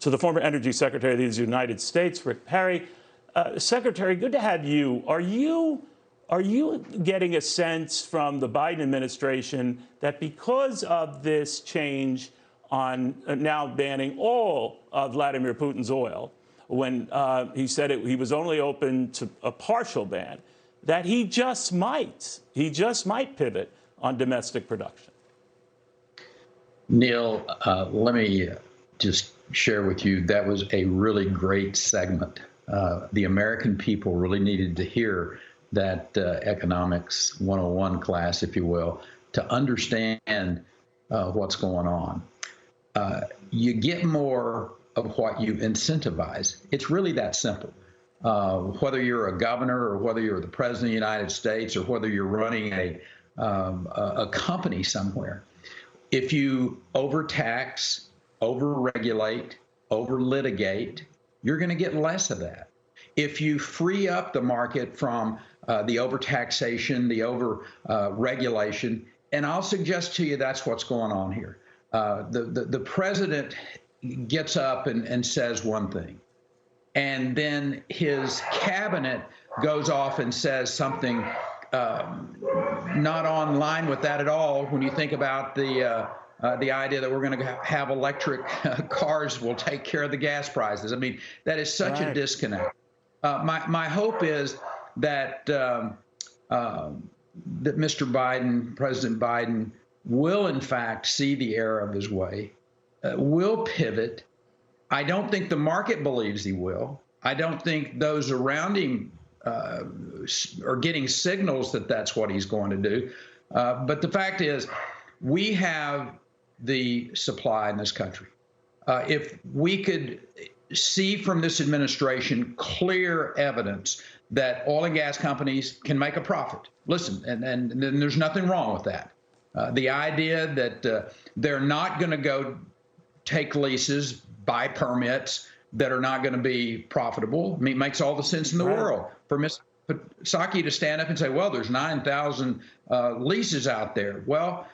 to the former Energy Secretary of the United States, Rick Perry. Secretary, good to have you. Are you getting a sense from the Biden administration that because of this change on now banning all of Vladimir Putin's oil, when he said he was only open to a partial ban, that he just might pivot on domestic production? Neil, let me just share with you, that was a really great segment. The American people really needed to hear that economics 101 class, if you will, to understand what's going on. You get more of what you incentivize. It's really that simple. Whether you're a governor or whether you're the president of the United States or whether you're running a company somewhere, if you overtax, overregulate, overlitigate, you're going to get less of that. If you free up the market from the overtaxation, the overregulation, and I'll suggest to you that's what's going on here. The president gets up and says one thing, and then his cabinet goes off and says something not on line with that at all. When you think about the idea that we're going to have electric cars will take care of the gas prices. I mean, that is such a disconnect. My hope is that that Mr. Biden, President Biden, will in fact see the error of his way, will pivot. I don't think the market believes he will. I don't think those around him are getting signals that that's what he's going to do. But the fact is, we have the supply in this country. If we could see from this administration clear evidence that oil and gas companies can make a profit. Listen, and there's nothing wrong with that. The idea that they're not going to go take leases, buy permits that are not going to be profitable, I mean, it makes all the sense in the world for Ms. Psaki to stand up and say, well, there's 9,000 leases out there. Well,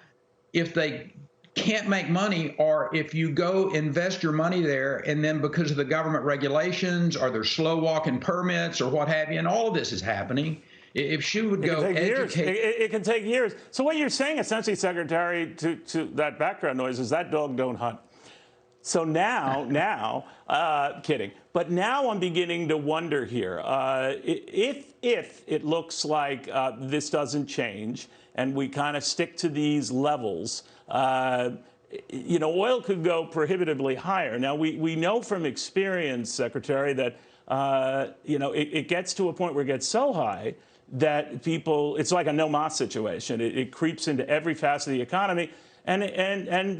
if they can't make money, or if you go invest your money there and then because of the government regulations or their slow walking permits or what have you, and all of this is happening, if she would go educate. It can take years. So what you're saying essentially, Secretary, to that background noise is that dog don't hunt. So now, kidding, but now I'm beginning to wonder here, if it looks like this doesn't change and we kind of stick to these levels, you know, oil could go prohibitively higher. Now, we know from experience, Secretary, that, you know, it gets to a point where it gets so high that people, it's like a no-mas situation. It creeps into every facet of the economy, and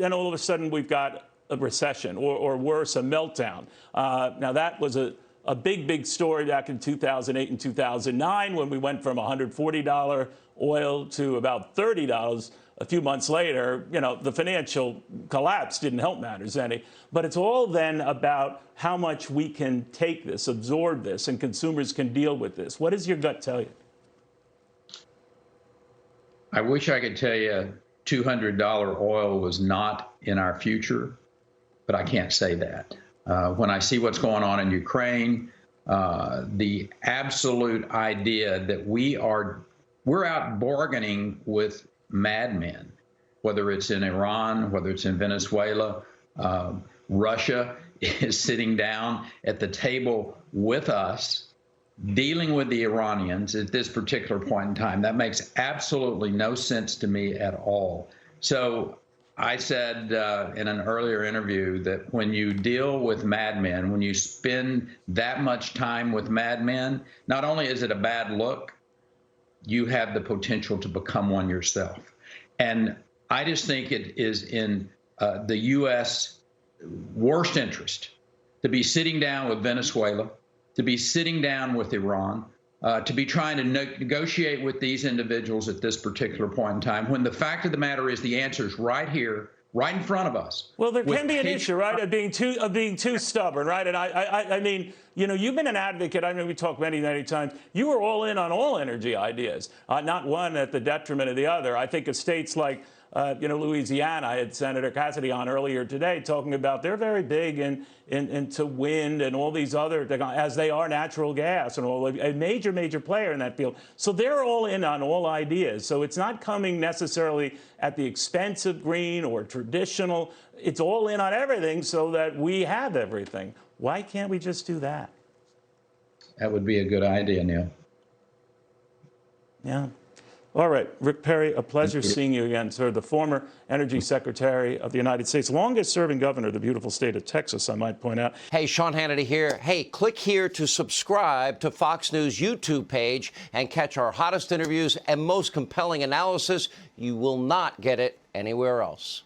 then all of a sudden we've got a recession, or worse, a meltdown. Now, that was a big story back in 2008 and 2009 when we went from $140 oil to about $30 a few months later. You know, the financial collapse didn't help matters any. But it's all then about how much we can take this, absorb this, and consumers can deal with this. What does your gut tell you? I wish I could tell you $200 oil was not in our future, but I can't say that. When I see what's going on in Ukraine, the absolute idea that we're out bargaining with madmen, whether it's in Iran, whether it's in Venezuela, Russia is sitting down at the table with us, dealing with the Iranians at this particular point in time. That makes absolutely no sense to me at all. So I said in an earlier interview that when you deal with madmen, when you spend that much time with madmen, not only is it a bad look, you have the potential to become one yourself. And I just think it is in the U.S. worst interest to be sitting down with Venezuela, to be sitting down with Iran, to be trying to negotiate with these individuals at this particular point in time, when the fact of the matter is the answer is right here, right in front of us. Well, there can be an issue, right, of being too stubborn, right? And I mean, you know, you've been an advocate. I know we talked many times. You were all in on all energy ideas, not one at the detriment of the other. I think of states like Louisiana. I had Senator Cassidy on earlier today talking about they're very big into wind and all these other, as they are natural gas and all, a major player in that field. So they're all in on all ideas. So it's not coming necessarily at the expense of green or traditional. It's all in on everything so that we have everything. Why can't we just do that? That would be a good idea, Neil. Yeah. All right, Rick Perry, a pleasure seeing you again, sir. The former Energy Secretary of the United States, longest serving governor of the beautiful state of Texas, I might point out. Hey, Sean Hannity here. Hey, click here to subscribe to Fox News YouTube page and catch our hottest interviews and most compelling analysis. You will not get it anywhere else.